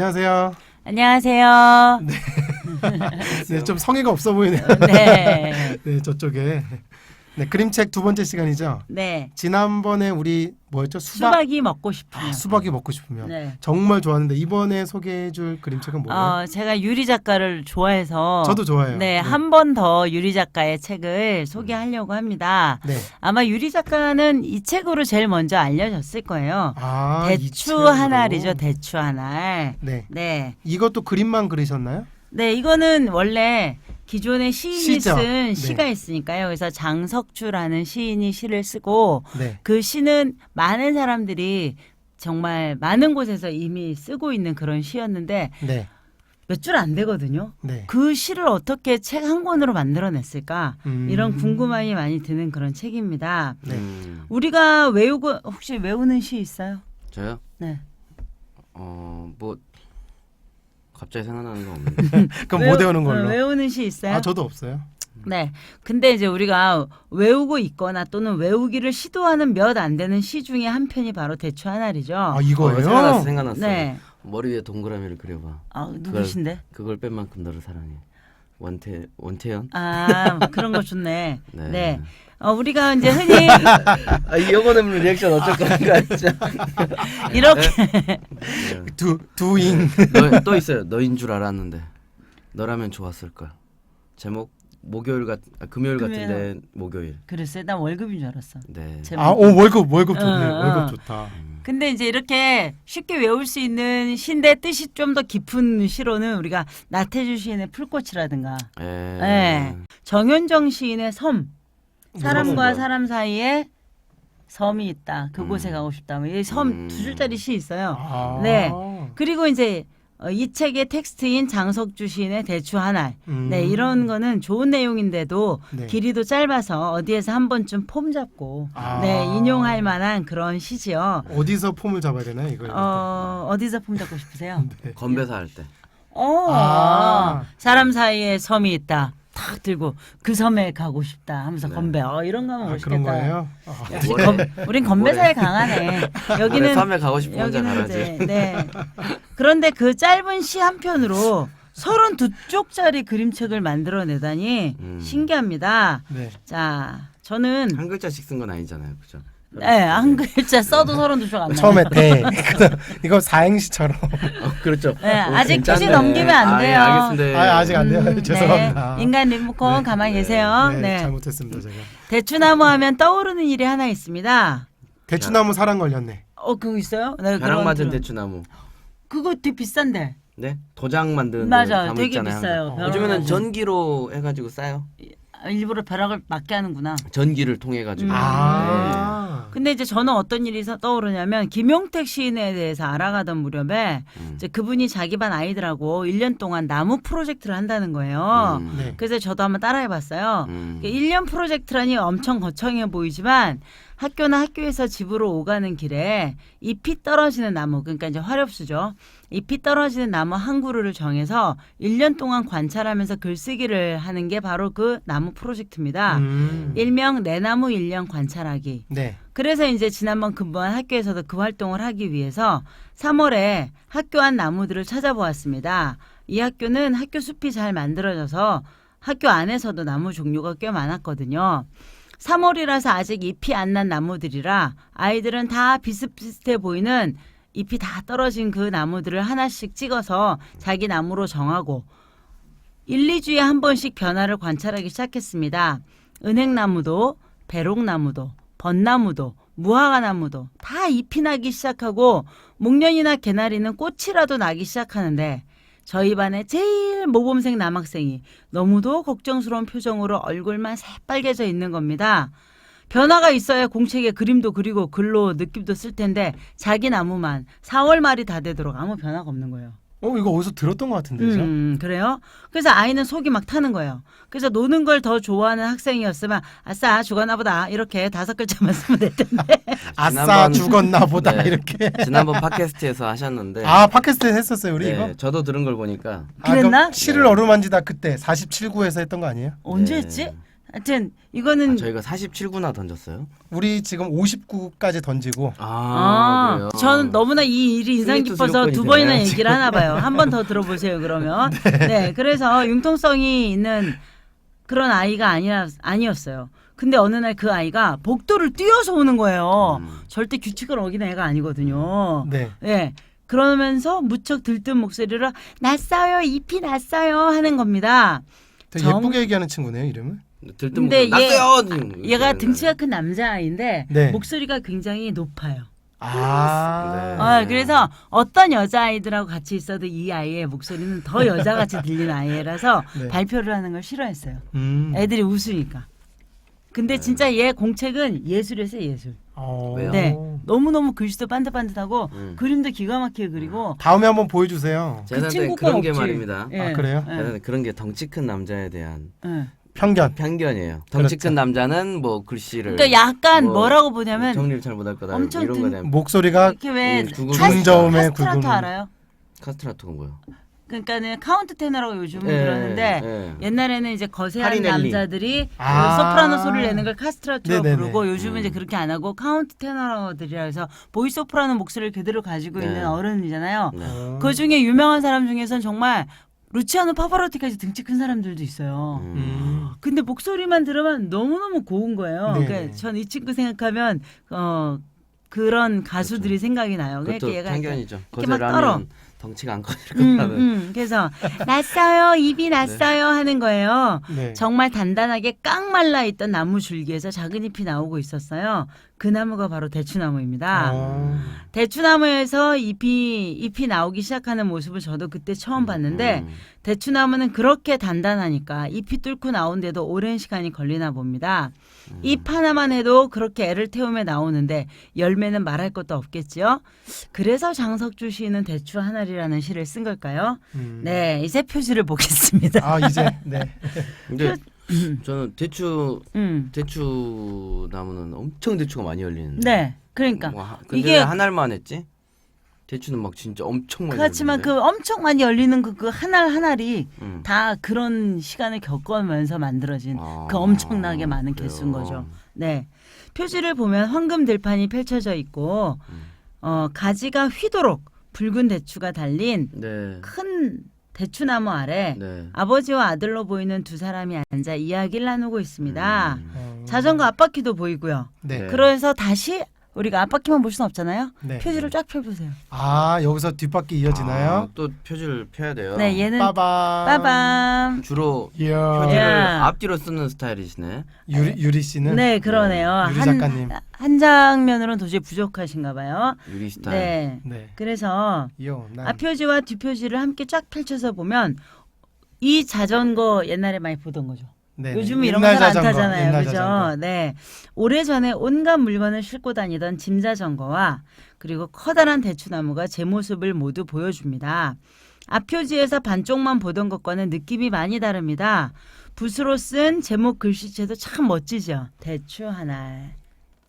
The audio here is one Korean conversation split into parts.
안녕하세요. 안녕하세요. 네, 좀 성의가 없어 보이네요. 네. 네, 저쪽에. 네, 그림책 두 번째 시간이죠. 네. 지난번에 우리 뭐였죠? 수박이 먹고 싶으면. 수박이 먹고 싶으면. 네. 정말 좋았는데 이번에 소개해줄 그림책은 뭐예요? 제가 유리 작가를 좋아해서 저도 좋아해요. 네, 한 번 더 유리 작가의 책을 소개하려고 합니다. 네. 아마 유리 작가는 이 책으로 제일 먼저 알려졌을 거예요. 아, 이 대추 책으로. 한 알이죠. 대추 한 알. 네. 네. 이것도 그림만 그리셨나요? 네, 이거는 원래 기존의 시인이 시죠. 쓴 네. 시가 있으니까요. 그래서 장석주라는 시인이 시를 쓰고 네. 그 시는 많은 사람들이 정말 많은 곳에서 이미 쓰고 있는 그런 시였는데 네. 몇 줄 안 되거든요. 네. 그 시를 어떻게 책 한 권으로 만들어냈을까? 이런 궁금함이 많이 드는 그런 책입니다. 네. 우리가 외우고 혹시 외우는 시 있어요? 저요? 네. 뭐 갑자기 생각나는 건 없는데. 그럼 못 외우는 걸로. 외우는 시 있어요? 아, 저도 없어요. 네. 근데 이제 우리가 외우고 있거나 또는 외우기를 시도하는 몇 안 되는 시 중에 한 편이 바로 대추 한 알이죠. 아, 이거예요? 생각났어. 네. 머리 위에 동그라미를 그려봐. 아, 누구신데? 그걸 뺀 만큼 너를 사랑해. 원태현? 아, 그런 거 좋네. 네. 네. 우리가 이제 흔히 이거는 리액션 어쩔 건가 진짜. 이렇게 두잉. 또 있어요. 너인 줄 알았는데 너라면 좋았을 걸. 제목 금요일 같은데 목요일. 글쎄, 난 월급인 줄 알았어. 네. 제목. 아, 오, 월급 좋네. 어. 월급 좋다. 근데 이제 이렇게 쉽게 외울 수 있는 시인데 뜻이 좀 더 깊은 시로는 우리가 나태주 시인의 풀꽃이라든가 네. 정현정 시인의 섬, 사람과 뭐야? 사람 사이에 섬이 있다. 그곳에 가고 싶다. 이 섬 두 줄짜리 시 있어요. 아. 네. 그리고 이제 이 책의 텍스트인 장석주 시인의 대추 한 알. 네, 이런 거는 좋은 내용인데도 네. 길이도 짧아서 어디에서 한 번쯤 폼 잡고 아. 네, 인용할 만한 그런 시지요. 어디서 폼을 잡아야 되나요, 이걸? 어디서 폼 잡고 싶으세요? 네. 건배사 할 때. 아. 사람 사이에 섬이 있다. 탁 들고 그 섬에 가고 싶다 하면서 네. 건배. 이런 거 하면 아, 멋있겠다. 그런 거예요? 아, 역시 우린 건배사에 강하네. 여기는 섬에 가고 싶으면 혼자 여기는 가라지. 이제 네. 그런데 그 짧은 시 한 편으로 32쪽짜리 그림책을 만들어내다니 신기합니다. 네. 자, 저는 한 글자씩 쓴 건 아니잖아요, 그죠? 네, 한 글자 써도 32쪽 안 나와요. 처음에 대. 이거 사행시처럼. 그렇죠. 네, 아직 괜찮네. 표지 넘기면 안 돼요. 예, 알겠습니다. 아, 아직 안 돼요. 죄송합니다. 네, 인간 리모컨 가만히 계세요. 네, 네. 잘못했습니다, 제가. 대추나무 하면 떠오르는 일이 하나 있습니다. 대추나무 사랑 걸렸네. 그거 있어요? 네, 벼락 그건 맞은 좀- 대추나무. 그거 되게 비싼데. 네? 도장 만드는 맞아요. 나무 되게 있잖아요. 비싸요. 벼락 요즘에는 맞은. 전기로 해가지고 싸요. 일부러 벼락을 맞게 하는구나. 전기를 통해 가지고. 아. 근데 이제 저는 어떤 일이 떠오르냐면 김용택 시인에 대해서 알아가던 무렵에 이제 그분이 자기 반 아이들하고 1년 동안 나무 프로젝트를 한다는 거예요. 네. 그래서 저도 한번 따라해봤어요. 음. 1년 프로젝트라니 엄청 거창해 보이지만 학교나 학교에서 집으로 오가는 길에 잎이 떨어지는 나무, 그러니까 이제 화렵수죠. 잎이 떨어지는 나무 한 그루를 정해서 1년 동안 관찰하면서 글쓰기를 하는 게 바로 그 나무 프로젝트입니다. 일명 내 나무 1년 관찰하기. 네. 그래서 이제 지난번 근무한 학교에서도 그 활동을 하기 위해서 3월에 학교 안 나무들을 찾아보았습니다. 이 학교는 학교 숲이 잘 만들어져서 학교 안에서도 나무 종류가 꽤 많았거든요. 3월이라서 아직 잎이 안 난 나무들이라 아이들은 다 비슷비슷해 보이는 잎이 다 떨어진 그 나무들을 하나씩 찍어서 자기 나무로 정하고 1, 2주에 한 번씩 변화를 관찰하기 시작했습니다. 은행나무도 배롱나무도 벚나무도 무화과나무도 다 잎이 나기 시작하고 목련이나 개나리는 꽃이라도 나기 시작하는데 저희 반에 제일 모범생 남학생이 너무도 걱정스러운 표정으로 얼굴만 새빨개져 있는 겁니다. 변화가 있어야 공책에 그림도 그리고 글로 느낌도 쓸 텐데 자기 나무만 4월 말이 다 되도록 아무 변화가 없는 거예요. 이거 어디서 들었던 것 같은데, 그죠? 그래요? 그래서 아이는 속이 막 타는 거예요. 그래서 노는 걸 더 좋아하는 학생이었으면 아싸 죽었나 보다 이렇게 5글자만 쓰면 될 텐데. 아싸 죽었나 보다 네. 이렇게. 지난번 팟캐스트에서 하셨는데. 아, 팟캐스트에 했었어요, 우리 네, 이거? 저도 들은 걸 보니까 아, 그럼 그랬나? 시를 네. 어루만지다 그때 47구에서 했던 거 아니에요? 언제 네. 했지? 하여튼 이거는 저희가 47구나 던졌어요. 우리 지금 59까지 던지고 그래요. 저는 너무나 이 일이 인상 스위트 깊어서 수도권이 두 번이나 되나요, 얘기를 하나 봐요. 한 번 더 들어보세요, 그러면. 네. 그래서 융통성이 있는 그런 아이가 아니었어요. 근데 어느 날 그 아이가 복도를 뛰어서 오는 거예요. 절대 규칙을 어기는 애가 아니거든요. 네. 네. 그러면서 무척 들뜬 목소리로 났어요, 잎이 났어요 하는 겁니다. 되게 예쁘게 얘기하는 친구네요, 이름을. 들뜬 근데 목소리 났어요. 얘가 등치가 큰 남자아이인데 네. 목소리가 굉장히 높아요. 네. 그래서 어떤 여자아이들하고 같이 있어도 이 아이의 목소리는 더 여자같이 들리는 아이라서 네. 발표를 하는 걸 싫어했어요. 음. 애들이 웃으니까. 근데 진짜 얘 공책은 예술이었어요, 예술. 왜요? 네. 너무너무 글씨도 반듯반듯하고 그림도 기가 막히게 그리고 다음에 한번 보여주세요. 제가 친구가 그런 게 없지. 말입니다. 예. 아, 그래요? 예. 저는 그런 게 덩치 큰 남자에 대한 예. 편견. 편견이에요. 덩치 그렇죠. 큰 남자는 뭐 글씨를 그러니까 약간 뭐 뭐라고 보냐면 정리를 잘 못할 거다 엄청 이런 거에 대한 목소리가 이렇게 왜 중저음의 카스트라토 굵은- 알아요? 카스트라토가 뭐요? 그러니까는 카운트 테너라고 요즘은 예, 그러는데 예. 옛날에는 이제 거세한 파리넬리. 남자들이 아. 소프라노 소리를 내는 걸 카스트라토라고 네네네. 부르고 요즘은 이제 그렇게 안 하고 카운트 테너들이라 해서 보이 소프라노 목소리를 그대로 가지고 네. 있는 어른이잖아요. 네. 그 중에 유명한 사람 중에서는 정말 루치아노 파바로티까지 등치 큰 사람들도 있어요. 근데 목소리만 들으면 너무너무 고운 거예요. 네네. 그러니까 전 이 친구 생각하면 그런 가수들이 생각이 나요. 그것도 그러니까 얘가 편견이죠. 이렇게 막 거절 떨어. 하면 덩치가 안 커질 거라는. 그래서 났어요, 입이 났어요 하는 거예요. 네. 정말 단단하게 깡 말라 있던 나무 줄기에서 작은 잎이 나오고 있었어요. 그 나무가 바로 대추나무입니다. 대추나무에서 잎이 나오기 시작하는 모습을 저도 그때 처음 봤는데 대추나무는 그렇게 단단하니까 잎이 뚫고 나오는데도 오랜 시간이 걸리나 봅니다. 잎 하나만 해도 그렇게 애를 태우며 나오는데 열매는 말할 것도 없겠지요. 그래서 장석주 시인은 대추 하나리라는 시를 쓴 걸까요? 네, 이제 표지를 보겠습니다. 아 이제 네. 근데 저는 대추 음. 나무는 엄청 대추가 많이 열리는데. 네, 그러니까 근데 이게 왜 한 알만 했지? 대추는 막 진짜 엄청 많이 그렇지만 열리는데. 그 엄청 많이 열리는 그 한 알 한 알이 음. 다 그런 시간을 겪으면서 만들어진 아, 그 엄청나게 많은 그래요? 개수인 거죠. 네, 표지를 보면 황금 들판이 펼쳐져 있고 가지가 휘도록 붉은 대추가 달린 네. 큰 대추나무 아래 네. 아버지와 아들로 보이는 두 사람이 앉아 이야기를 나누고 있습니다. 음. 자전거 앞바퀴도 보이고요. 네. 그래서 다시 우리가 앞바퀴만 볼 수는 없잖아요. 네. 표지를 쫙 펴보세요. 아 여기서 뒷바퀴 이어지나요? 아, 또 표지를 펴야 돼요. 네, 얘는 빠밤. 빠밤. 주로 이야. 표지를 야. 앞뒤로 쓰는 스타일이시네. 유리 씨는 네, 그러네요. 유리 작가님. 한 장면으로는 도저히 부족하신가 봐요. 유리 스타일. 네. 네. 그래서 이요. 난. 앞표지와 뒷표지를 함께 쫙 펼쳐서 보면 이 자전거 옛날에 많이 보던 거죠. 네. 요즘은 이런 거 옛날 잘 안 자전거, 타잖아요. 옛날 그죠? 자전거. 네. 오래전에 온갖 물건을 싣고 다니던 짐 자전거와 그리고 커다란 대추나무가 제 모습을 모두 보여줍니다. 앞표지에서 반쪽만 보던 것과는 느낌이 많이 다릅니다. 붓으로 쓴 제목 글씨체도 참 멋지죠. 대추 하나.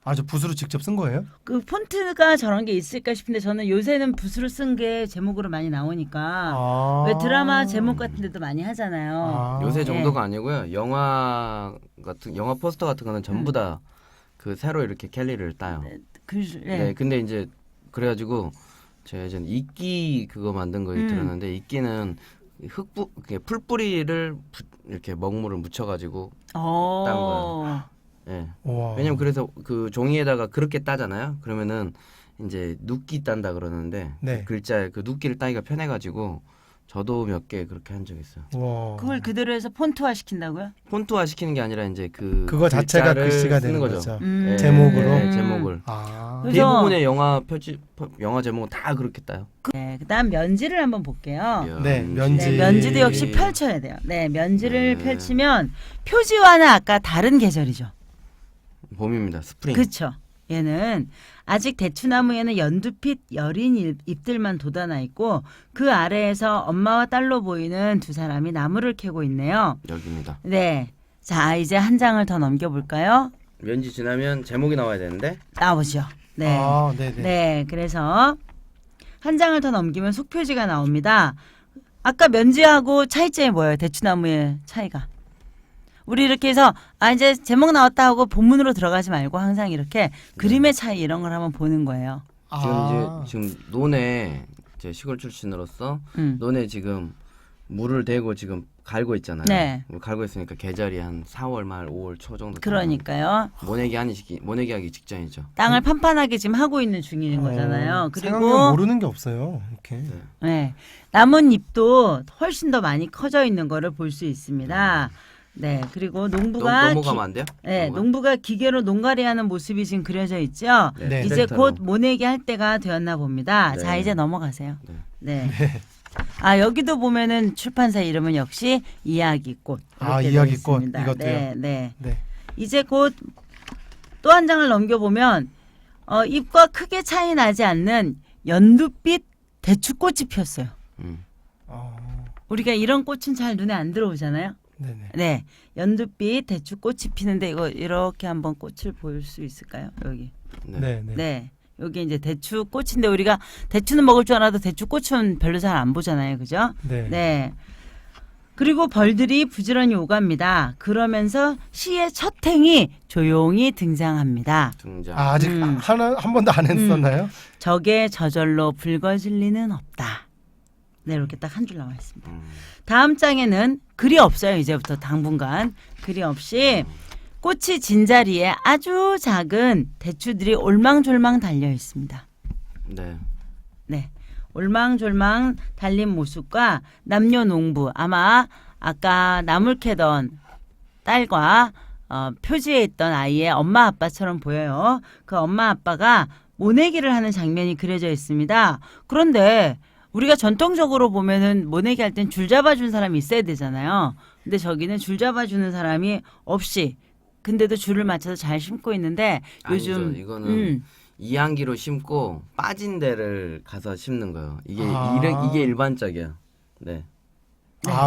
아저 붓으로 직접 쓴 거예요? 그 폰트가 저런 게 있을까 싶은데 저는 요새는 붓으로 쓴 게 제목으로 많이 나오니까 아. 왜 드라마 제목 같은 데도 많이 하잖아요. 아. 요새 네. 정도가 아니고요. 영화 포스터 같은 거는 전부 다 그 새로 이렇게 캘리를 따요. 네. 근데 이제 그래가지고 제가 이제 이끼 그거 만든 거 들었는데 이끼는 풀뿌리를 이렇게 먹물을 묻혀가지고 딴 거예요. 예. 우와. 왜냐면 그래서 그 종이에다가 그렇게 따잖아요. 그러면은 이제 눕기 딴다 그러는데 네. 그 글자에 그 눕기를 따기가 편해가지고 저도 몇 개 그렇게 한 적 있어요. 우와. 그걸 그대로 해서 폰트화 시킨다고요? 폰트화 시키는 게 아니라 이제 그거 자체가 글자를 글씨가 쓰는 되는 거죠. 거죠. 예, 제목으로? 예, 제목을. 아. 그래서- 대부분의 영화 제목은 다 그렇게 따요. 네, 그다음 면지를 한번 볼게요. 네, 면지. 네, 면지도 역시 펼쳐야 돼요. 네, 면지를 네. 펼치면 표지와는 아까 다른 계절이죠. 봄입니다. 스프링. 그렇죠. 얘는 아직 대추나무에는 연두빛 여린 잎들만 돋아나 있고 그 아래에서 엄마와 딸로 보이는 두 사람이 나무를 캐고 있네요. 여기입니다. 네, 자 이제 한 장을 더 넘겨볼까요? 면지 지나면 제목이 나와야 되는데 나오죠. 네. 아, 네네. 네, 그래서 한 장을 더 넘기면 속표지가 나옵니다. 아까 면지하고 차이점이 뭐예요? 대추나무의 차이가. 우리 이렇게 해서 이제 제목 나왔다 하고 본문으로 들어가지 말고 항상 이렇게 그림의 차이 이런 걸 한번 보는 거예요. 지금 논에 제 시골 출신으로서 논에 지금 물을 대고 지금 갈고 있잖아요. 네. 갈고 있으니까 계절이 한 4월 말 5월 초 정도. 그러니까요. 모내기 하기 직전이죠. 땅을 판판하게 지금 하고 있는 중인 거잖아요. 생각하면 그리고 모르는 게 없어요. 이렇게. 네. 나뭇잎도 훨씬 더 많이 커져 있는 거를 볼 수 있습니다. 네. 그리고 농부가 넘어가면 안 돼요? 네, 농부가 기계로 농가리하는 모습이 지금 그려져 있죠. 네. 이제 트랙터로. 곧 모내기 할 때가 되었나 봅니다. 네. 자, 이제 넘어가세요. 네. 네. 여기도 보면은 출판사 이름은 역시 이야기꽃. 이렇게 되어 이야기꽃. 있습니다. 이것도요? 네, 네. 네. 이제 곧 또 한 장을 넘겨보면 잎과 크게 차이 나지 않는 연두빛 대추꽃이 피었어요. 우리가 이런 꽃은 잘 눈에 안 들어오잖아요. 네네. 네, 연두빛 대추꽃이 피는데 이거 이렇게 한번 꽃을 볼 수 있을까요? 여기. 네. 네. 네. 여기 이제 대추꽃인데 우리가 대추는 먹을 줄 알아도 대추꽃은 별로 잘 안 보잖아요. 그죠? 네. 네. 그리고 벌들이 부지런히 오갑니다. 그러면서 시의 첫 행이 조용히 등장합니다. 등장. 아직 한 번도 안 했었나요? 적의 저절로 붉어질 리는 없다. 네, 이렇게 딱 한 줄 나와 있습니다. 다음 장에는 글이 없어요. 이제부터 당분간 글이 없이 꽃이 진 자리에 아주 작은 대추들이 올망졸망 달려 있습니다. 네. 네. 올망졸망 달린 모습과 남녀농부 아마 아까 나물 캐던 딸과 표지에 있던 아이의 엄마 아빠처럼 보여요. 그 엄마 아빠가 모내기를 하는 장면이 그려져 있습니다. 그런데 우리가 전통적으로 보면은 모내기 할 땐 줄 잡아준 사람이 있어야 되잖아요. 근데 저기는 줄 잡아주는 사람이 없이 근데도 줄을 맞춰서 잘 심고 있는데 요즘 아니죠. 이거는 이항기로 심고 빠진 데를 가서 심는 거예요. 이게 일반적이야. 네.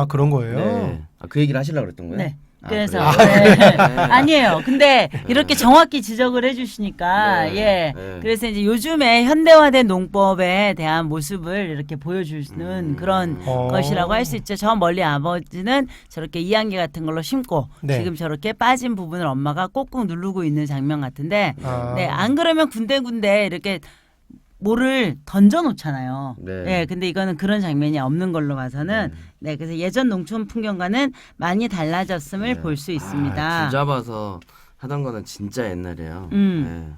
그런 거예요? 네. 그 얘기를 하시려고 그랬던 거예요? 네. 그래서 그래요? 네. 아니에요. 근데 이렇게 정확히 지적을 해주시니까 네. 예. 네. 그래서 이제 요즘에 현대화된 농법에 대한 모습을 이렇게 보여주는 그런 것이라고 할 수 있죠. 저 멀리 아버지는 저렇게 이항기 같은 걸로 심고 네. 지금 저렇게 빠진 부분을 엄마가 꾹꾹 누르고 있는 장면 같은데 네. 안 그러면 군데군데 이렇게 모를 던져 놓잖아요. 네. 네. 근데 이거는 그런 장면이 없는 걸로 봐서는 네. 그래서 예전 농촌 풍경과는 많이 달라졌음을 볼 수 있습니다. 줄 잡아서 하던 거는 진짜 옛날이에요. 네.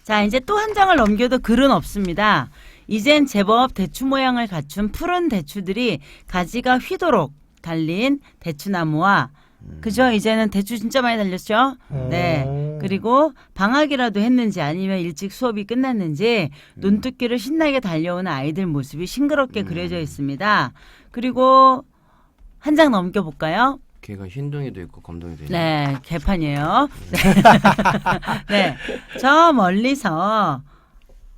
자, 이제 또 한 장을 넘겨도 글은 없습니다. 이젠 제법 대추 모양을 갖춘 푸른 대추들이 가지가 휘도록 달린 대추나무와 그죠? 이제는 대추 진짜 많이 달렸죠? 네. 그리고 방학이라도 했는지 아니면 일찍 수업이 끝났는지 논두끼를 신나게 달려오는 아이들 모습이 싱그럽게 그려져 있습니다. 그리고 한 장 넘겨볼까요? 걔가 흰둥이도 있고 검둥이도 있고. 네, 개판이에요. 네. 저 멀리서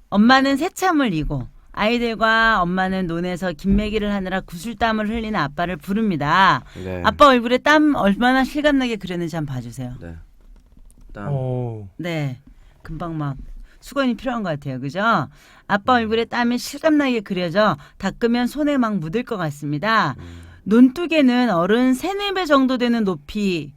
엄마는 새참을 이고 아이들과 엄마는 논에서 김매기를 하느라 구슬땀을 흘리는 아빠를 부릅니다. 네. 아빠 얼굴에 땀 얼마나 실감나게 그렸는지 한번 봐주세요. 네. 네. 금방 막 수건이 필요한 것 같아요. 그죠? 아빠 얼굴에 땀이 실감나게 그려져 닦으면 손에 막 묻을 것 같습니다. 논둑에는 어른 3-4배 정도 되는 높이에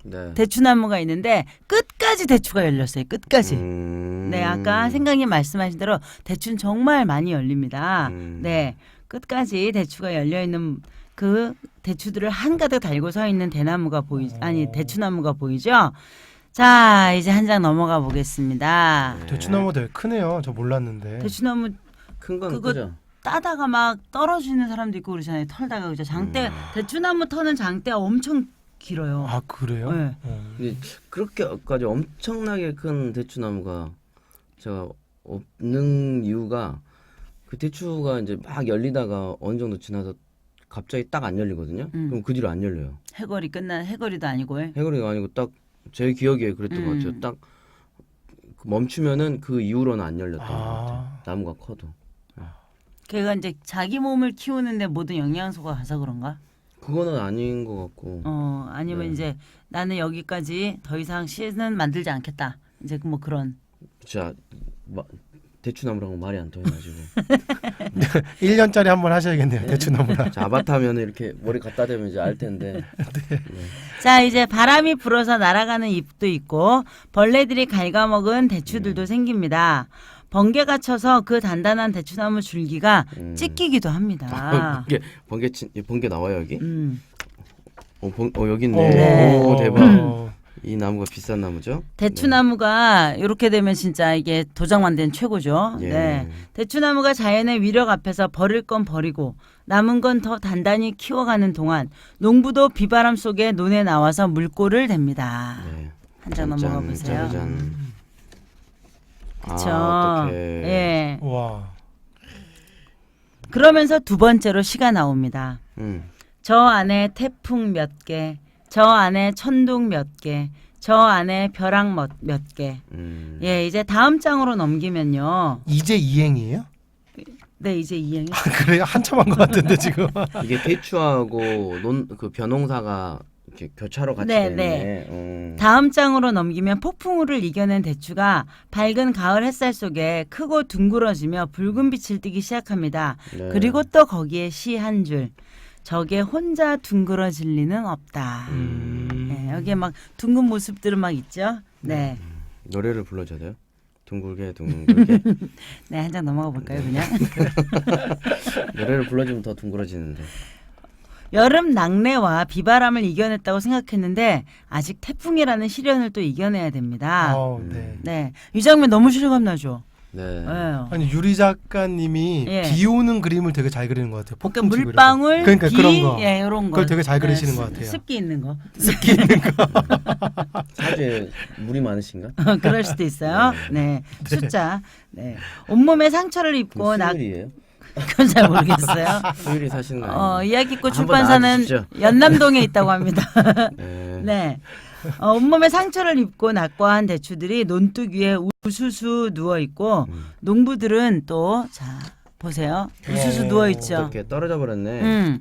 네. 대추나무가 있는데 끝까지 대추가 열렸어요. 끝까지. 네, 아까 생강님 말씀하신 대로 대추는 정말 많이 열립니다. 네, 끝까지 대추가 열려 있는 그 대추들을 한가득 달고 서 있는 대추나무가 보이죠? 자, 이제 한 장 넘어가 보겠습니다. 대추나무 되게 크네요. 저 몰랐는데. 대추나무 큰 건 그거 크죠. 따다가 막 떨어지는 사람도 있고 그러잖아요. 털다가 그죠? 장대 대추나무 터는 장대가 엄청 길어요. 그래요? 네. 근데 그렇게까지 엄청나게 큰 대추나무가 제가 없는 이유가 그 대추가 이제 막 열리다가 어느 정도 지나서 갑자기 딱 안 열리거든요. 그럼 그 뒤로 안 열려요. 해거리도 아니고 해거리가 아니고 딱 제 기억에 그랬던 것 같아요. 딱 멈추면은 그 이후로는 안 열렸던 것 같아요. 나무가 커도. 걔가 이제 자기 몸을 키우는데 모든 영양소가 가서 그런가? 그거는 아닌 것 같고. 아니면 이제 나는 여기까지 더 이상 씨는 만들지 않겠다. 이제 뭐 그런. 자, 대추나무랑 말이 안 통해가지고 1년짜리 한번 하셔야겠네요. 대추나무랑. 자, 아바타 하면 이렇게 머리 갖다 대면 이제 알 텐데. 네. 자, 이제 바람이 불어서 날아가는 잎도 있고 벌레들이 갉아먹은 대추들도 생깁니다. 번개가 쳐서 그 단단한 대추나무 줄기가 찢기기도 합니다. 번개 나와요 여기? 여기 오, 있네. 네. 오, 대박. 이 나무가 비싼 나무죠? 대추나무가 이렇게 되면 진짜 이게 도장 만든 최고죠. 예. 네. 대추나무가 자연의 위력 앞에서 버릴 건 버리고 남은 건 더 단단히 키워가는 동안 농부도 비바람 속에 논에 나와서 물꼬를 댑니다. 네. 한 장 넘어가 보세요. 짜자잔. 그렇죠. 어떡해. 예. 와. 그러면서 두 번째로 시가 나옵니다. 저 안에 태풍 몇 개, 저 안에 천둥 몇 개, 저 안에 벼락 몇 개. 예, 이제 다음 장으로 넘기면요. 이제 이행이에요? 네, 이제 이행이. 그래요? 한참 한 것 같은데 지금. 이게 대추하고 그 벼농사가 이렇게 교차로 같이 네, 되네. 다음 장으로 넘기면 폭풍우를 이겨낸 대추가 밝은 가을 햇살 속에 크고 둥그러지며 붉은 빛을 띠기 시작합니다. 네. 그리고 또 거기에 시 한 줄. 저게 혼자 둥그러질 리는 없다. 네, 여기에 막 둥근 모습들은 막 있죠. 네. 노래를 불러줘야 돼요? 둥글게 둥글게. 네, 한 장 넘어가 볼까요, 그냥? 노래를 불러주면 더 둥그러지는데. 여름 낙뢰와 비바람을 이겨냈다고 생각했는데 아직 태풍이라는 시련을 또 이겨내야 됩니다. 네. 네, 이 장면 너무 실감나죠. 네. 네. 아니 유리 작가님이 예. 비 오는 그림을 되게 잘 그리는 것 같아요. 그러니까 폭풍 치고 물방울, 이런 거. 그러니까 비, 그런 거. 예, 이런 거. 그걸 되게 잘 그리시는 것 같아요. 습기 있는 거. 습기 있는 거. 사주에 물이 많으신가? 그럴 수도 있어요. 네, 숫자. 네, 온몸에 상처를 입고 수율이에요? 그건 잘 모르겠어요. 수율이 사시는 거 아니에요? 이야기꽃 한번 출판사는 나와주시죠. 연남동에 있다고 합니다. 네. 네. 온몸에 상처를 입고 낙과한 대추들이 논둑 위에 우수수 누워 있고 농부들은 또 자 보세요. 우수수 누워 있죠. 이렇게 떨어져 버렸네.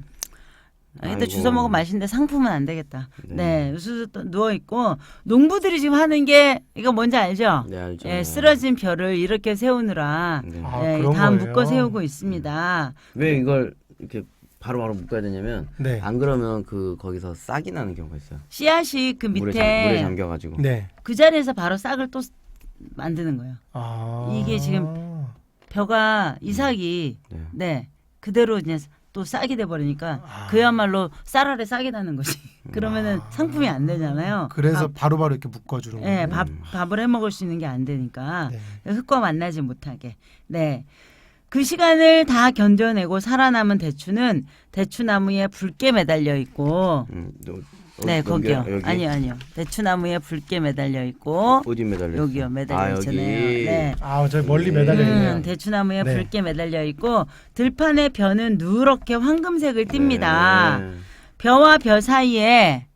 이따 아이고. 주워 먹으면 맛있는데 상품은 안 되겠다. 네. 네, 우수수 또 누워 있고 농부들이 지금 하는 게 이거 뭔지 알죠? 네, 알죠. 예, 쓰러진 벼를 이렇게 세우느라 네. 예, 그런 다 거예요? 묶어 세우고 있습니다. 왜 이걸 이렇게 바로바로 묶어야 되냐면 네. 안 그러면 거기서 싹이 나는 경우가 있어요. 씨앗이 그 물에 밑에 잠겨가지고. 네. 그 자리에서 바로 싹을 또 만드는 거예요. 아. 이게 지금 벼가 이삭이 네. 네 그대로 이제 또 싹이 돼 버리니까 그야말로 쌀 아래 싹이 나는 거지. 그러면은 상품이 안 되잖아요. 그래서 바로바로 이렇게 묶어주는 거예요. 네, 밥을 해 먹을 수 있는 게 안 되니까 네. 흙과 만나지 못하게. 네. 그 시간을 다 견뎌내고 살아남은 대추는 대추나무에 붉게 매달려 있고 네, 거기요. 여기? 아니요. 대추나무에 붉게 매달려 있고 어디 매달려? 여기요. 매달려 있잖아요. 여기. 네. 저 멀리 매달려 있네요. 대추나무에 네. 붉게 매달려 있고 들판의 벼는 누렇게 황금색을 띱니다. 네. 벼와 벼 사이에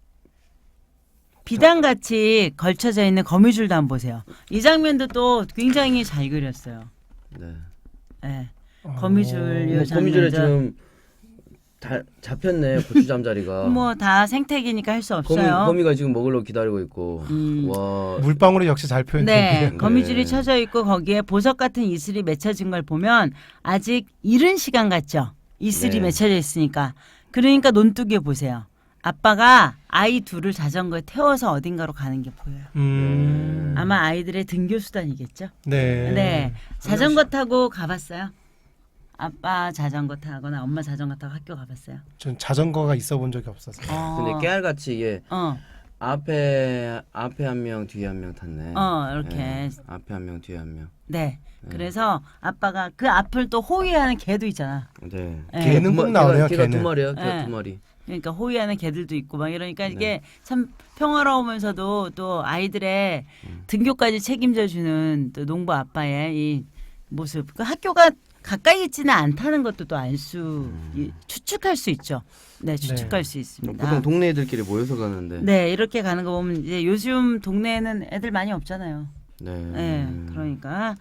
비단같이 걸쳐져 있는 거미줄도 한번 보세요. 이 장면도 또 굉장히 잘 그렸어요. 네. 네. 거미줄 요 거미줄에 장면도 지금 다 잡혔네 고추 잠자리가. 뭐 다 생태계니까 할 수 없어요. 거미가 지금 먹으려고 기다리고 있고. 와. 물방울이 역시 잘 표현돼요. 네, 거미줄이 쳐져 있고 거기에 보석 같은 이슬이 맺혀진 걸 보면 아직 이른 시간 같죠. 이슬이 네. 맺혀져 있으니까. 그러니까 논둑에 보세요. 아빠가 아이 둘을 자전거에 태워서 어딘가로 가는 게 보여요. 아마 아이들의 등교 수단이겠죠. 네. 네, 자전거 타고 가봤어요. 아빠 자전거 타거나 엄마 자전거 타고 학교 가봤어요. 전 자전거가 있어 본 적이 없어서. 근데 깨알같이 이게 앞에 한 명 뒤에 한 명 탔네. 이렇게. 네. 앞에 한 명 뒤에 한 명. 네. 그래서 아빠가 그 앞을 또 호위하는 개도 있잖아. 네. 네. 개는 꼭 나오네요. 개가 개는. 두 마리야. 개가 네. 두 마리. 그러니까 호위하는 개들도 있고 막 이러니까 이게 네. 참 평화로우면서도 또 아이들의 등교까지 책임져 주는 또 농부 아빠의 이 모습. 그 학교가 가까이 있지는 않다는 것도 또 알 수 추측할 수 있죠. 네, 추측할 수 있습니다. 보통 동네 애들끼리 모여서 가는데. 네, 이렇게 가는 거 보면 이제 요즘 동네에는 애들 많이 없잖아요. 네. 네, 그러니까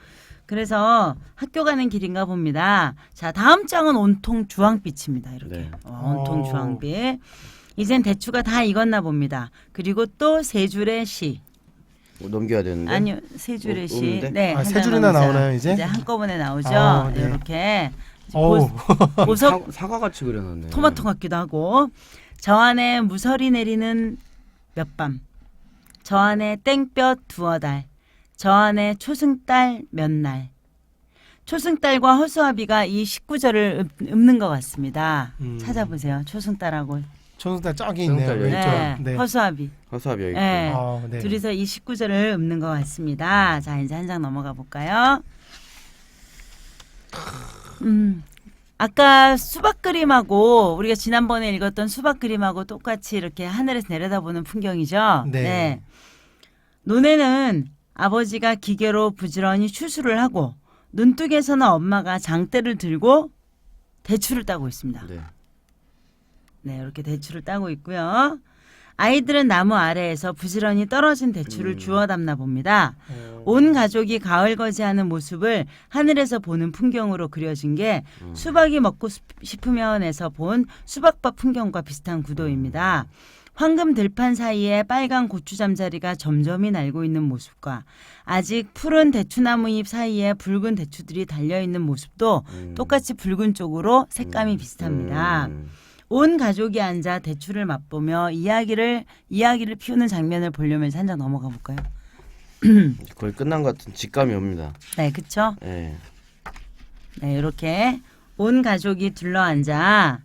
그래서 학교 가는 길인가 봅니다. 자, 다음 장은 온통 주황빛입니다. 이렇게 네. 온통 주황빛. 이젠 대추가 다 익었나 봅니다. 그리고 또 세 줄의 시. 넘겨야 되는데. 아니요, 세 줄의 시. 없는데? 네, 아, 한 세 장 줄이나 넘자. 나오나요, 이제? 한꺼번에 나오죠. 아, 네. 이렇게 어우. 보석 사과 같이 그려놨네. 토마토 같기도 하고. 저 안에 무설이 내리는 몇 밤. 저 안에 땡볕 두어 달. 저 안에 초승달 몇 날. 초승달과 허수아비가 이 19절을 읊는 것 같습니다. 찾아보세요. 초승달하고 초승달 저기 있네요. 초승달 여기 왼쪽. 네, 네. 허수아비. 허수아비 여기 있고. 네. 네. 둘이서 이 19절을 읊는 것 같습니다. 자, 이제 한 장 넘어가 볼까요? 아까 수박 그림하고 우리가 지난번에 읽었던 수박 그림하고 똑같이 이렇게 하늘에서 내려다보는 풍경이죠. 네. 논에는 아버지가 기계로 부지런히 추수를 하고 눈뚝에서는 엄마가 장대를 들고 대추를 따고 있습니다. 네. 네, 이렇게 대추를 따고 있고요. 아이들은 나무 아래에서 부지런히 떨어진 대추를 주워 담나 봅니다. 온 가족이 가을거지하는 모습을 하늘에서 보는 풍경으로 그려진 게 수박이 먹고 싶으면에서 본 수박밭 풍경과 비슷한 구도입니다. 황금 들판 사이에 빨간 고추 잠자리가 점점이 날고 있는 모습과 아직 푸른 대추나무 잎 사이에 붉은 대추들이 달려있는 모습도 똑같이 붉은 쪽으로 색감이 비슷합니다. 온 가족이 앉아 대추를 맛보며 이야기를 피우는 장면을 보려면서 한 장 넘어가 볼까요? 거의 끝난 것 같은 직감이 옵니다. 네, 그렇죠? 네. 네, 이렇게 온 가족이 둘러앉아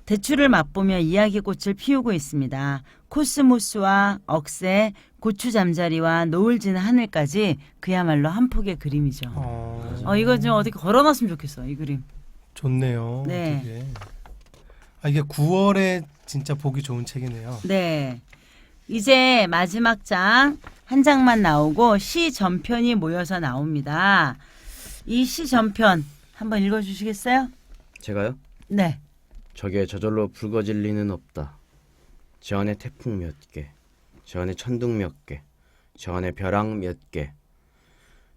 대추를 맛보며 이야기꽃을 피우고 있습니다. 코스모스와 억새, 고추 잠자리와 노을 지는 하늘까지 그야말로 한 폭의 그림이죠. 이거 좀 어떻게 걸어놨으면 좋겠어, 이 그림. 좋네요. 네. 되게. 이게 9월에 진짜 보기 좋은 책이네요. 네. 이제 마지막 장 한 장만 나오고 시 전편이 모여서 나옵니다. 이 시 전편 한번 읽어주시겠어요? 제가요? 네. 저게 저절로 붉어질 리는 없다. 저 안에 태풍 몇 개, 저 안에 천둥 몇 개, 저 안에 벼랑 몇 개.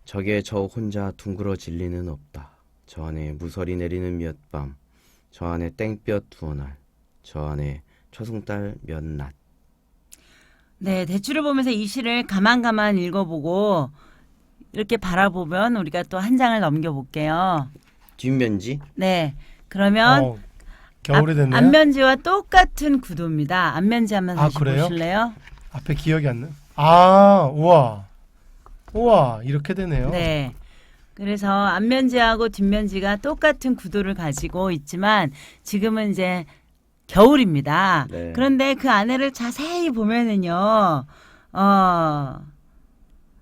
저게 저 혼자 둥그러질 리는 없다. 저 안에 무설이 내리는 몇 밤, 저 안에 땡볕 두어 날, 저 안에 초승달 몇 낮. 네, 대추를 보면서 이 시를 가만 읽어보고 이렇게 바라보면 우리가 또 한 장을 넘겨볼게요. 뒷면지? 네, 그러면 겨울이 됐네요. 앞면지와 똑같은 구도입니다. 앞면지 한번 다시 그래요? 보실래요? 앞에 기억이 안 나. 우와, 이렇게 되네요. 네. 그래서 앞면지하고 뒷면지가 똑같은 구도를 가지고 있지만 지금은 이제 겨울입니다. 네. 그런데 그 안에를 자세히 보면은요,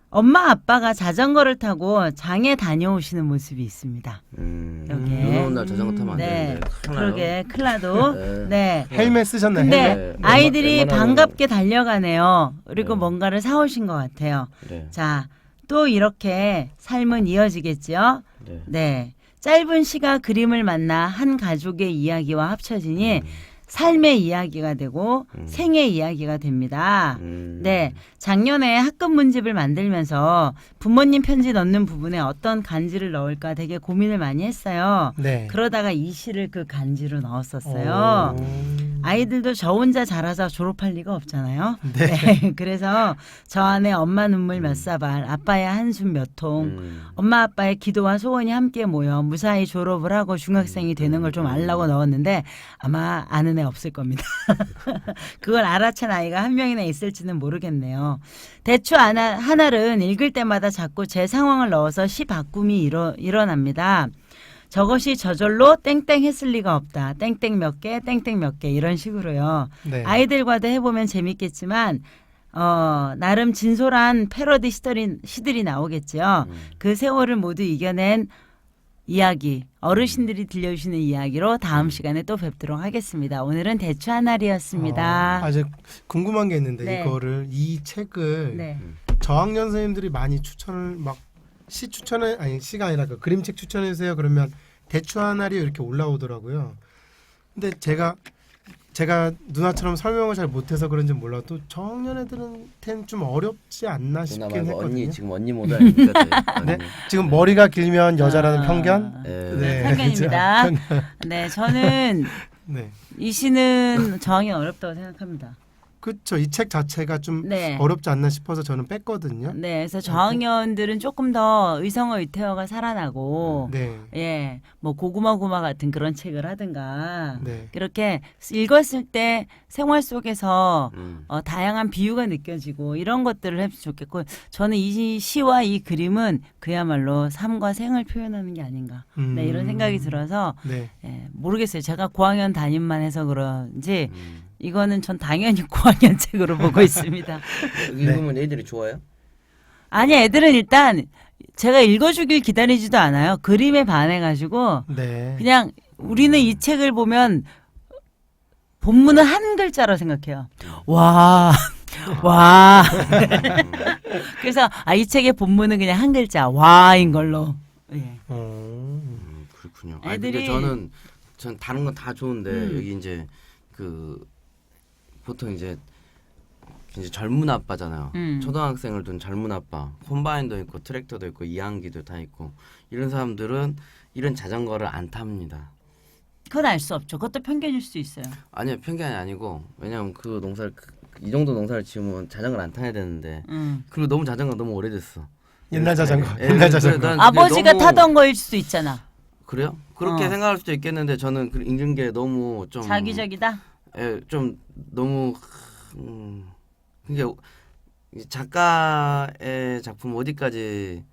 엄마 아빠가 자전거를 타고 장에 다녀오시는 모습이 있습니다. 눈 여기에. 오는 날 자전거 타면 안 네, 되는데. 큰일 나요. 그러게 큰일 나도. 네. 네. 헬멧 쓰셨나요? 근데 헬멧? 아이들이 웬만하면- 반갑게 달려가네요. 그리고 네. 뭔가를 사오신 것 같아요. 네. 자, 또 이렇게 삶은 이어지겠죠? 네. 네. 짧은 시가 그림을 만나 한 가족의 이야기와 합쳐지니 삶의 이야기가 되고 생의 이야기가 됩니다. 네. 작년에 학급 문집을 만들면서 부모님 편지 넣는 부분에 어떤 간지를 넣을까 되게 고민을 많이 했어요. 네. 그러다가 이 시를 그 간지로 넣었었어요. 아이들도 저 혼자 자라서 졸업할 리가 없잖아요. 네. 그래서 저 안에 엄마 눈물 몇 사발, 아빠의 한숨 몇 통, 엄마 아빠의 기도와 소원이 함께 모여 무사히 졸업을 하고 중학생이 되는 걸 좀 알라고 넣었는데 아마 아는 애 없을 겁니다. 그걸 알아챈 아이가 한 명이나 있을지는 모르겠네요. 대추 하나는 읽을 때마다 자꾸 제 상황을 넣어서 시 바꿈이 일어납니다. 저것이 저절로 땡땡 했을 리가 없다. 땡땡 몇 개, 땡땡 몇 개 이런 식으로요. 네. 아이들과도 해보면 재밌겠지만 나름 진솔한 패러디 시들이 나오겠죠. 그 세월을 모두 이겨낸 이야기, 어르신들이 들려주시는 이야기로 다음 시간에 또 뵙도록 하겠습니다. 오늘은 대추 한 알이었습니다. 아직 궁금한 게 있는데 네. 이 책을 네. 저학년 선생님들이 많이 추천을 시가 아니라 그 그림책 추천해 주세요. 그러면 대추 한 알이 이렇게 올라오더라고요. 근데 제가 누나처럼 설명을 잘 못해서 그런지 몰라도 저학년 애들한테는 좀 어렵지 않나 누나 싶긴 말고 했거든요. 언니 지금 언니 모드 아닙니까? 네? 지금 머리가 길면 여자라는 편견? 네. 편견입니다. 네, 저는 네. 이 시는 저항이 어렵다고 생각합니다. 그렇죠. 이 책 자체가 좀 네. 어렵지 않나 싶어서 저는 뺐거든요. 네, 그래서 저학년들은 조금 더 의성어 의태어가 살아나고, 네. 예, 뭐 고구마 같은 그런 책을 하든가, 네. 이렇게 읽었을 때 생활 속에서 음. 다양한 비유가 느껴지고 이런 것들을 했으면 좋겠고, 저는 이 시와 이 그림은 그야말로 삶과 생을 표현하는 게 아닌가, 네, 이런 생각이 들어서, 네. 예, 모르겠어요. 제가 고학년 담임만 해서 그런지 음. 이거는 전 당연히 고학년 책으로 보고 있습니다. 읽으면 애들이 좋아요? 아니, 애들은 일단 제가 읽어주길 기다리지도 않아요. 그림에 반해가지고 네. 그냥 우리는 이 책을 보면 본문은 한 글자로 생각해요. 와, 와. 그래서 이 책의 본문은 그냥 한 글자, 와인 걸로. 예. 그렇군요. 아니, 근데 애들이 전 다른 건 다 좋은데 여기 이제 그 보통 이제 젊은 아빠잖아요. 초등학생을 둔 젊은 아빠, 콤바인도 있고 트랙터도 있고 이항기도 다 있고 이런 사람들은 이런 자전거를 안 탑니다. 그건 알 수 없죠. 그것도 편견일 수 있어요. 아니요, 편견이 아니고 왜냐면 그 농사를 이 정도 농사를 지으면 자전거를 안 타야 되는데 그리고 너무 자전거 너무 오래됐어. 옛날 자전거. 예, 옛날 그래, 자전거. 난 아버지가 너무- 타던 거일 수도 있잖아. 그래요? 그렇게 생각할 수도 있겠는데 저는 읽는 게 너무 좀 자기적이다. 예, 좀 너무 이게 작가의 작품 어디까지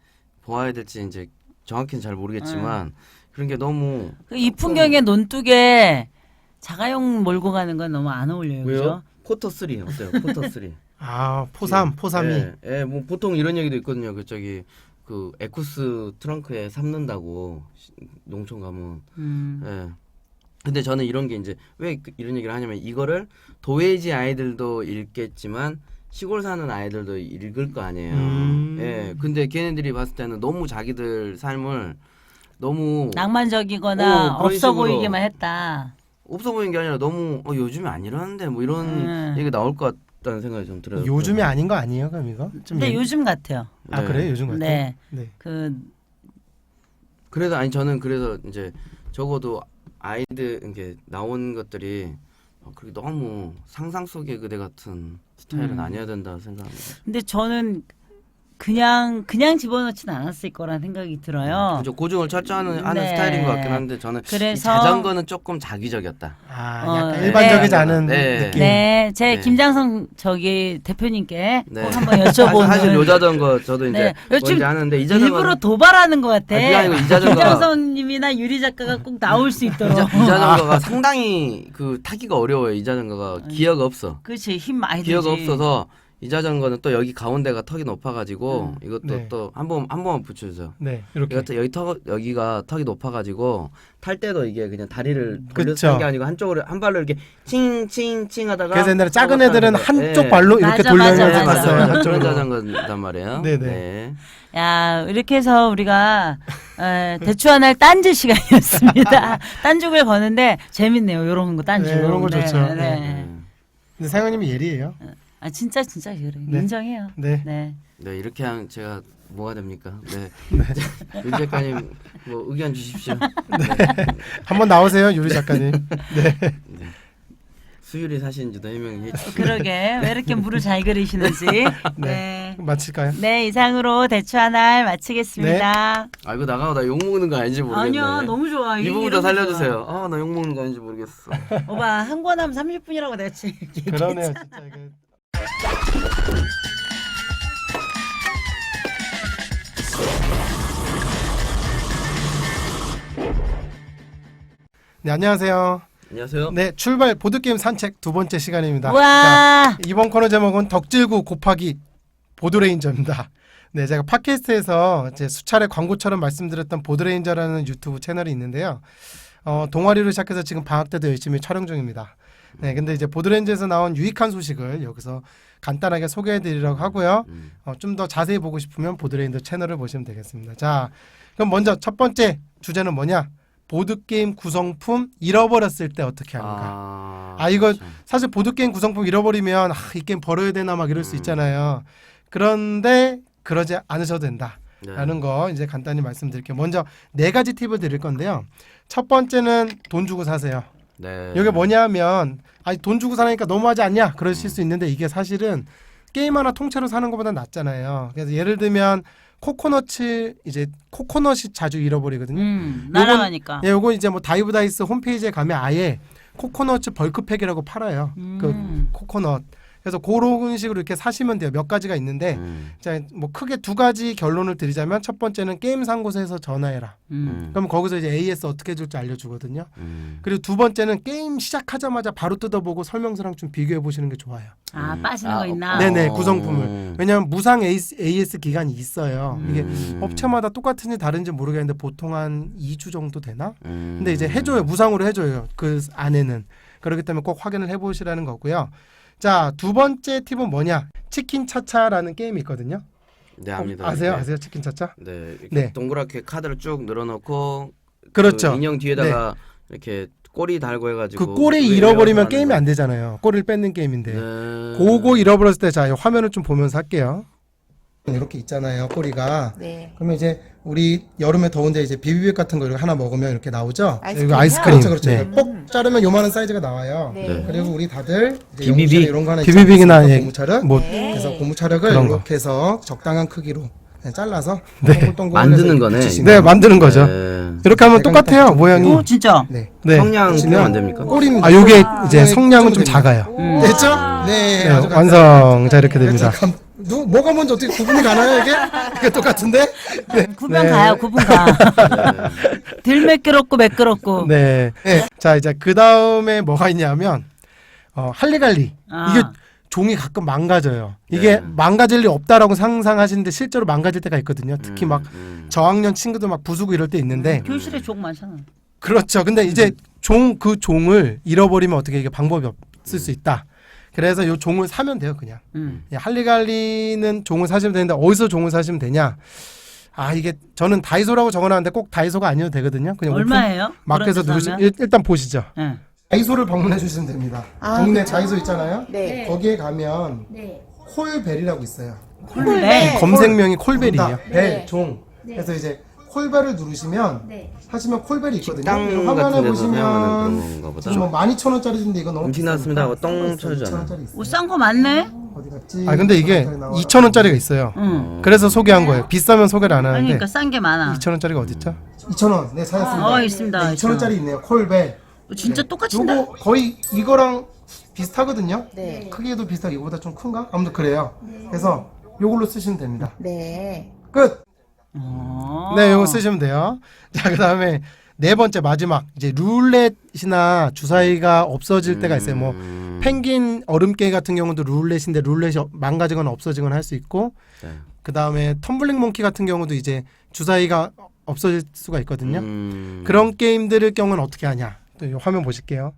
보아야 될지 이제 정확히는 잘 모르겠지만 그런 게 너무 이 풍경에 논둑에 자가용 몰고 가는 건 너무 안 어울려요. 왜요? 그죠? 포터 3 어때요? 포터 3. 아, 포삼이. 예, 뭐 보통 이런 얘기도 있거든요. 그 저기 그 에쿠스 트렁크에 삼는다고 농촌 가면. 예. 근데 저는 이런 게 이제 왜 이런 얘기를 하냐면 이거를 도회지 아이들도 읽겠지만 시골 사는 아이들도 읽을 거 아니에요. 예. 근데 걔네들이 봤을 때는 너무 자기들 삶을 너무 낭만적이거나 그런 없어 식으로. 보이기만 했다. 없어 보이는 게 아니라 너무 요즘에 안 이러는데 뭐 이런 얘기 나올 것 같다는 생각이 좀 들어요. 요즘이 아닌 거 아니에요, 그럼 이거? 좀 근데 요즘 같아요. 아, 네. 그래요? 요즘 같아요? 네. 네. 그래서 아니 저는 그래서 이제 적어도 아이들 이게 나온 것들이 그렇게 너무 상상 속의 그대 같은 스타일은 아니어야 된다 생각합니다. 근데 저는 그냥 집어넣지는 않았을 거란 생각이 들어요. 그죠, 고증을 철저하는 하는 네. 스타일인 것 같긴 한데 저는 이 그래서- 자전거는 조금 자기적이었다. 아, 약간 네. 일반적이지 않은 네. 느낌. 네, 제 네. 김장성 대표님께 네. 꼭 한번 여쭤보는. 사실 요 자전거 저도 이제 네. 요즘 뭔지 아는데 이 자전거 일부러 도발하는 것 같아. 그게 아니고 이 자전거가- 김장성님이나 유리 작가가 꼭 나올 수 있도록. 이 자전거가 상당히 그 타기가 어려워요. 이 자전거가 기어가 없어. 그렇지, 힘 많이 들지. 기어가 없어서 이 자전거는 또 여기 가운데가 턱이 높아가지고 이것도 네. 또 한 번만 붙여주세요. 네, 이렇게. 이것도 여기가 턱이 높아가지고 탈 때도 이게 그냥 다리를 그쵸. 돌려서 타는 게 아니고 한쪽으로 한 발로 이렇게 칭칭칭 하다가 그래서 옛날에 작은 애들은 한쪽 네. 발로 이렇게 맞아, 돌려서 맞아, 맞아. 했어요. 그런 한쪽으로. 자전거단 말이에요. 네네. 네. 야, 이렇게 해서 우리가 대추하날 딴주 시간이었습니다. 딴죽을 거는데 재밌네요. 요런 거 딴죽. 네, 요런 거 좋죠. 네. 네. 근데 사장님이 예리해요. 아, 진짜 그래. 네. 인정해요. 네. 네. 네, 이렇게 하면 제가 뭐가 됩니까? 네. 윤 작가님 뭐 의견 주십시오. 한번 나오세요, 유리 작가님. 네. 수율이 사실인지도 해명해 주시죠. 그러게. 왜 이렇게 물을 잘 그리시는지. 네. 마칠까요? 네, 이상으로 대추하날 마치겠습니다. 아 이거 나가고 나 욕 먹는 거 아닌지 모르겠네. 아니야, 너무 좋아. 이 부분 이런 더 거 살려주세요. 아 나 욕 먹는 거 아닌지 모르겠어. 좋아. 오빠, 한 권 하면 30분이라고 내가 지금 그러네요, 진짜 이게. 네, 안녕하세요. 안녕하세요. 네, 출발 보드게임 산책 두 번째 시간입니다. 자, 와. 이번 코너 제목은 덕질구 곱하기 보드레인저입니다. 네, 제가 팟캐스트에서 이제 수차례 광고처럼 말씀드렸던 보드레인저라는 유튜브 채널이 있는데요. 동아리로 시작해서 지금 방학 때도 열심히 촬영 중입니다. 네, 근데 이제 보드레인저에서 나온 유익한 소식을 여기서 간단하게 소개해드리려고 하고요. 좀 더 자세히 보고 싶으면 보드레인저 채널을 보시면 되겠습니다. 자, 그럼 먼저 첫 번째 주제는 뭐냐? 보드게임 구성품 잃어버렸을 때 어떻게 하는가? 이거 그렇죠. 사실 보드게임 구성품 잃어버리면 이 게임 버려야 되나 막 이럴 수 있잖아요. 그런데 그러지 않으셔도 된다. 네. 라는 거 이제 간단히 말씀드릴게요. 먼저 네 가지 팁을 드릴 건데요. 첫 번째는 돈 주고 사세요. 네. 이게 뭐냐면 아니 돈 주고 사니까 너무하지 않냐 그러실 수 있는데 이게 사실은 게임 하나 통째로 사는 것보다 낫잖아요. 그래서 예를 들면 코코넛이 자주 잃어버리거든요. 날아가니까. 예, 요거 이제 뭐 다이브 다이스 홈페이지에 가면 아예 코코넛 벌크팩이라고 팔아요. 그 코코넛. 그래서 그런 식으로 이렇게 사시면 돼요. 몇 가지가 있는데 자, 뭐 크게 두 가지 결론을 드리자면 첫 번째는 게임 산 곳에서 전화해라. 그럼 거기서 이제 AS 어떻게 해줄지 알려주거든요. 그리고 두 번째는 게임 시작하자마자 바로 뜯어보고 설명서랑 좀 비교해 보시는 게 좋아요. 아 빠지는 거 있나? 네네 구성품을. 왜냐하면 무상 AS 기간이 있어요. 이게 업체마다 똑같은지 다른지 모르겠는데 보통 한 2주 정도 되나? 근데 이제 해줘요. 무상으로 해줘요. 그 안에는. 그렇기 때문에 꼭 확인을 해보시라는 거고요. 자, 두 번째 팁은 뭐냐? 치킨 차차라는 게임이 있거든요. 네, 압니다. 아세요? 네. 아세요? 치킨 차차? 네, 이렇게 네. 동그랗게 카드를 쭉 늘어놓고 그렇죠. 그 인형 뒤에다가 이렇게 꼬리 달고 해가지고 그 꼬리 잃어버리면 게임이 안 되잖아요. 꼬리를 뺏는 게임인데. 네. 그거 잃어버렸을 때 자, 이 화면을 좀 보면서 할게요. 이렇게 있잖아요, 꼬리가. 네. 그러면 이제 우리 여름에 더운데 이제 비비빅 같은 거 이렇게 하나 먹으면 이렇게 나오죠. 아이스크림이요? 이거 아이스크림. 그렇죠. 네. 꼭 자르면 요만한 사이즈가 나와요. 네. 그리고 우리 다들 이제 비비빅. 영구차력 이런 거 하나 네. 있지 비비빅이나 않습니까? 예, 고무차력. 뭐 네. 그래서 고무차력을 그런 거. 이렇게 해서 적당한 크기로 그냥 잘라서 네. 동글동글 만드는 해서 거네. 붙이시면 네, 돼요. 만드는 거죠. 네. 이렇게 하면 내가 똑같아요, 일단 모양이. 좀 오, 진짜. 네. 네. 성냥 붙이면 쓰면 안 됩니까? 꼬리입니다. 아, 요게 이제 네, 성냥은 좀 됩니다. 작아요. 됐죠? 네. 네, 아주 완성. 자, 이렇게 됩니다. 뭐가 먼저 어떻게 구분이 가나요 이게? 이게 똑같은데? 네. 구분 네. 가요, 구분 가. 덜 매끄럽고 매끄럽고. 네. 네. 자, 이제 그 다음에 뭐가 있냐면 할리갈리. 아. 이게 종이 가끔 망가져요. 이게 네. 망가질 리 없다라고 상상하시는데 실제로 망가질 때가 있거든요. 특히 막 저학년 친구들 막 부수고 이럴 때 있는데 교실에 종 많잖아. 그렇죠. 근데 이제 그 종을 잃어버리면 어떻게 이게 방법이 없을 수 있다. 그래서 요 종을 사면 돼요, 그냥. 예, 할리갈리는 종을 사시면 되는데 어디서 종을 사시면 되냐? 아, 이게 저는 다이소라고 적어놨는데 꼭 다이소가 아니어도 되거든요. 그냥 얼마예요? 마켓에서 그런 데서 누르시면 하면? 일단 보시죠. 네. 다이소를 방문해 주시면 됩니다. 아, 동네 그렇죠. 다이소 있잖아요. 네. 거기에 가면 콜벨이라고 있어요. 네. 검색명이 콜벨이에요. 네. 벨, 종. 그래서 이제 콜벨을 누르시면 하시면 콜벨이 있거든요. 식당 화면에 같은 데서 보시면 사용하는 그런 건가 보다. 지금 뭐 12,000원짜리인데 이건 너무 음식 나왔습니다 하고 똥 쳐주잖아요. 오, 싼 거 많네? 어디 갔지? 아 근데 이게 2,000원짜리가 있어요. 응. 그래서 소개한 거예요. 비싸면 소개를 안 아니, 하는데 그러니까 싼 게 많아. 2,000원짜리가 어디 있죠? 2,000원. 네, 찾았습니다. 있습니다. 네, 2,000원짜리 있네요. 콜벨. 진짜 똑같은데? 요거 거의 이거랑 비슷하거든요. 네. 크기도 비슷하고 이거보다 좀 큰가? 아무튼 그래요. 그래서 요걸로 쓰시면 됩니다. 네. 끝. 어. 네, 요거 쓰시면 돼요. 자, 그다음에 네 번째 마지막 이제 룰렛이나 주사위가 없어질 때가 있어요. 뭐 펭귄 얼음깨 같은 경우도 룰렛인데 룰렛이 망가지거나 없어지거나 할 수 있고 네. 그다음에 텀블링 몽키 같은 경우도 이제 주사위가 없어질 수가 있거든요. 그런 게임들의 경우는 어떻게 하냐? 또 이 화면 보실게요.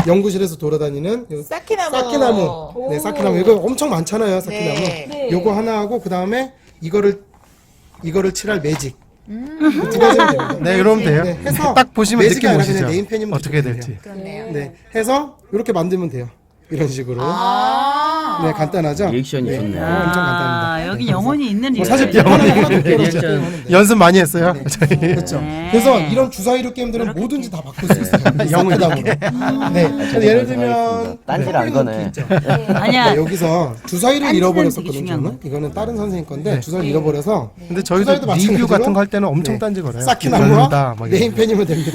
연구실에서 돌아다니는 요 쌓기나무. 네, 쌓기나무. 이거 엄청 많잖아요, 쌓기나무. 네. 요거 하나 하고 그다음에 이거를 칠할 매직. 두 가지면 됩니다. 네, 이러면 돼요. 네, 해서 딱 보시면 느낌 오시죠. 네임펜이면 어떻게 돼요. 될지. 그렇네요. 네, 해서 이렇게 만들면 돼요. 이런 식으로. 아. 네, 간단하죠. 리액션이 좋네. 엄청 간단합니다. 여기 영혼이 있는 뭐 리액션. 사실 영혼이 리액션. 연습 많이 했어요. 네. 저희. 그렇죠. 네. 그래서 이런 주사위로 게임들은 뭐든지 다 바꿀 수 있어요. 영혼담으로. 네. 그래서 예를 들면 딴지를 안 거네. 아니야. 네, 여기서 주사위를 딴지는 되게 잃어버렸었거든요. 중요한 저는. 이거는 다른 선생님 건데 네. 주사위 잃어버려서. 근데 저희도 리뷰 리뷰 같은 같은 거 거 할 때는 엄청 네. 딴지 걸어요. 쌓기나무와 막 네임펜이면 됩니다.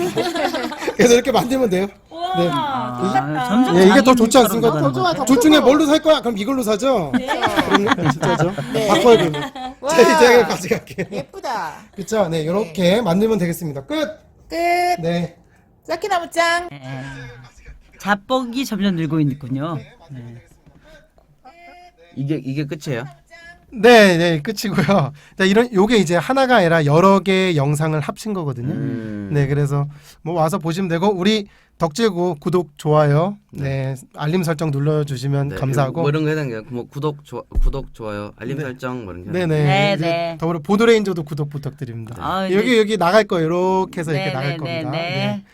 그래서 이렇게 만들면 돼요. 네. 점점 예, 이게 더 자기 좋지 눈처럼 않습니까? 가는 더 좋아, 거죠. 더 둘 중에 크고. 뭘로 살 거야? 그럼 이걸로 사죠? 그럼요. 진짜죠? 네. 바꿔요, 그러면. 와. 제가 가져갈게요. 예쁘다. 그쵸? 네, 이렇게 만들면 되겠습니다. 끝! 끝. 네. 쌓기나무 짱. 자뻑이 점점 늘고 있군요. 네. 이게 끝이에요? 네, 네, 끝이고요. 자, 요게 이제 하나가 아니라 여러 개의 영상을 합친 거거든요. 네, 그래서 뭐 와서 보시면 되고, 우리 덕질구 구독, 좋아요, 네, 알림 설정 눌러주시면 네, 감사하고. 뭐 이런 거 해당돼요. 뭐 구독, 좋아요, 알림 설정 뭐 이런 게. 네네. 네, 이제 네. 더불어 보드레인저도 구독 부탁드립니다. 아, 여기 나갈 거예요. 이렇게 해서 이렇게 네, 나갈 네, 겁니다. 네, 네.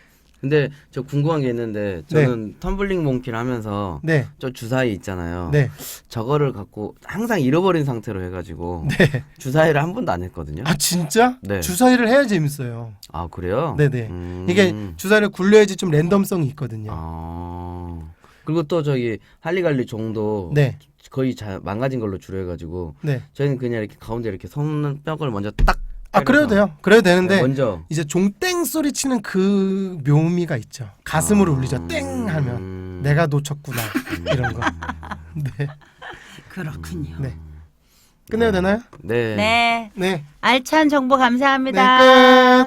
근데 저 궁금한 게 있는데 저는 텀블링 몽키를 하면서 네. 저 주사위 있잖아요. 네. 저거를 갖고 항상 잃어버린 상태로 해가지고 네. 주사위를 한 번도 안 했거든요. 아 진짜? 네. 주사위를 해야 재밌어요. 아 그래요? 네네. 이게 주사위를 굴려야지 좀 랜덤성이 있거든요. 아 그리고 또 저기 할리갈리 종도 네. 거의 망가진 걸로 주로 해가지고 네. 저희는 그냥 이렇게 가운데 이렇게 손뼉을 먼저 딱 아 그래도 돼요. 그래도 되는데 네, 먼저 이제 종땡 소리 치는 그 묘미가 있죠. 가슴으로 울리죠. 땡 하면 내가 놓쳤구나 이런 거. 네. 그렇군요. 네. 끝내야 되나요? 네. 네. 네. 알찬 정보 감사합니다. 네, 끝.